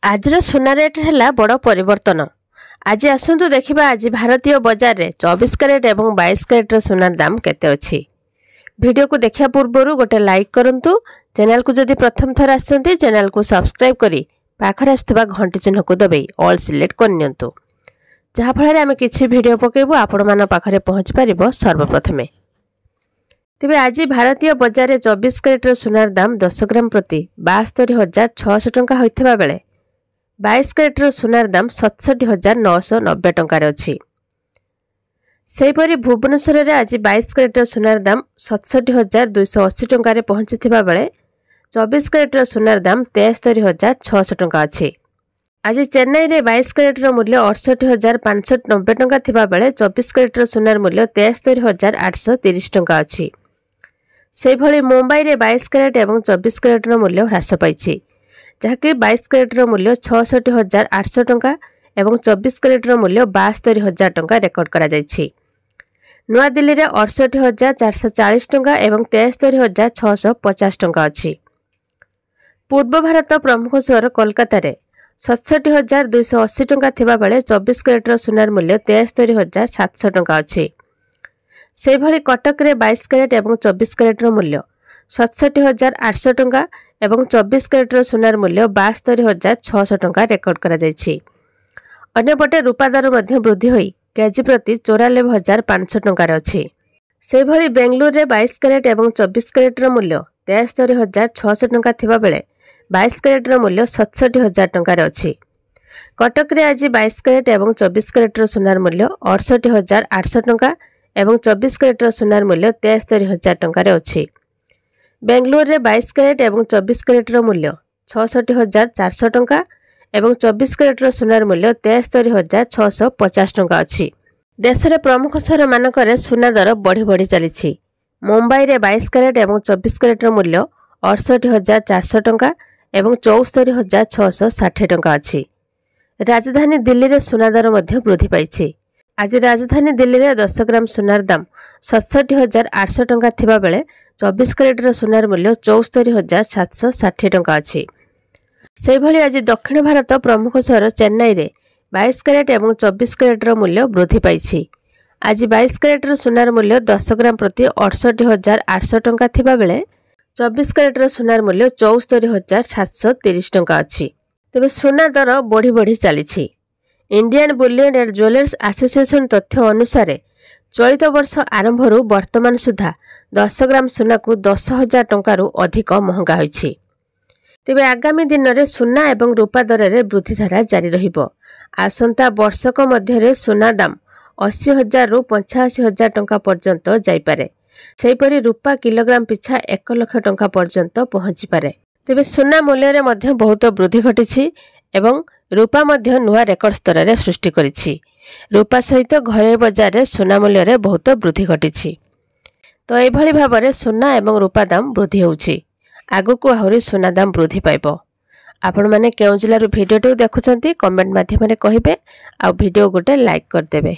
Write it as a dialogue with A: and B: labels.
A: आजर सुना रेट है बड़ परिवर्तन। आज आसतु देखा आज भारतीय बजार में 24 कैरेट और 22 कैरेटर सुनार दाम केते अछि। वीडियो को देखा पूर्व गोटे लाइक करंतु। चैनल को जदि प्रथम थर आसछन्ति चैनल को सब्सक्राइब करी पाखरे आसुवा घंटी चिन्ह को दबाई ऑल सिलेक्ट करनियंतु, जहा फଳରେ आमे किछि वीडियो पकेबो आपण मान पाखरे पहुंच परिबो सर्वप्रथमे। तेबे आज भारतीय बजार में 24 कैरेटर सुनार दाम 10 ग्राम प्रति 72,600 टंका होइथिबा बेले 22 कैरेटर सुनार दाम 67,990 टंकार अछि। सेहीपरि भुवनेश्वर में आज 22 कैरेटर सुनार दाम 67,280 टंकार पहुंचीथिबा बेले 24 कैरेटर सुनार दाम 73,600 टंका अछि। आज चेन्नई में 22 कैरेटर मूल्य 68,590 टंका थिबा बेले 24 कैरेटर सुनार मूल्य 73,830 टंका अछि। सेहीभଳି मुंबई में 22 कैरेट और 24 कैरेटर मूल्य ह्रास पाइछि, जहाँकि 22 कैरेटर मूल्य 66,800 टंका और 24 कैरेटर मूल्य 72,000 टंका रेकर्ड करा जाइछि। नुआ दिल्ली में 68,440 टंका और 73,650 टंका अछि। पूर्व भारत प्रमुख सहर कोलकाता रे 67,280 टंका थिबा बेले 24 कैरेटर सुनार मूल्य 73,700 टंका अछि। सेहीभଳି कटक रे 22 कैरेट और 24 कैरेटर मूल्य 67,800 टंका और 24 कैरेटर सुनार मूल्य 72,600 टंका रेकर्ड करा जाइछि। अन्यपटे रूपा दर मध्य वृद्धि होई केजी प्रति 94,500 टंकार अछि। सेहीभଳି बेंगलुरु रे 22 कैरेट और 24 कैरेटर मूल्य 73,600 टंका थिबा बेले 22 कैरेटर मूल्य 67,000 टंकार अछि। कटक रे आज 22 कैरेट और 24 कैरेटर सुनार मूल्य 68,800 टंका और 24 कैरेटर सुनार मूल्य 73,000 टंकार अछि। बेंगलुरु रे 22 कैरेट और 24 कैरेटर मूल्य 66,400 टंका और 24 कैरेटर सुनार मूल्य 73,650 टंका अछि। देश रे प्रमुख सहर मानकरे सुना दर बढ़ी बढ़ी चली। मुंबई रे 22 कैरेट और 24 कैरेटर मूल्य 68,400 टंका और 74,660 टंका अछि। राजधानी दिल्ली रे सुना दर मध्य वृद्धि पाइछि। आज राजधानी दिल्ली रे 10 ग्राम सुनार दाम 67,800 टंका थिबा बेले 24 कैरेटर सुनार मूल्य 74,760 टंका अछि। सेहीभଳି आज दक्षिण भारत प्रमुख सहर चेन्नई रे 22 कैरेट और 24 कैरेटर मूल्य वृद्धि पाइछि। आज 22 कैरेटर सुनार मूल्य 10 ग्राम प्रति 68,800 टंका थिबा बेले 24 कैरेटर सुनार मूल्य 74,730 टंका अछि। तेबे सुना दर बढ़ी बढ़ी चली। Indian Boolean and jewellers association तथ्य अनुसार चलित वर्ष आरंभ वर्तमान सुधा 10 ग्राम सुना को 10,000 टंकार अधिक महंगा होइछि। तेबे आगामी दिन में सुना और रूपा दर में वृद्धिधारा जारी रहिबो। आसंता वर्षक मध्य सुना दाम 80,000 रु 85,000 टंका पर्यंत जाइपारे। सेहीपरि रूपा किलोग्राम पिछा 1 लाख टंका पर्यंत पहुंची पारे। तेबे सुना मूल्य रे मध्य बहुत वृद्धि घटिछि एवं रूपा मध्य नुआ रेकर्ड स्तर रे सृष्टि करिछि। रूपा सहित घरे बाजार रे सुना मूल्य रे बहुत वृद्धि घटिछि। तो एभली भाबरे सुना एवं रूपा दाम वृद्धि होउछि। आगुकू आहुरी सुना दाम वृद्धि पाइबो। आपण माने केउ जिल्लारु भिडियोटी देखुछन्ती कमेंट माध्यम रे कहिबे आ भिडियो गोटे लाइक कर देबे।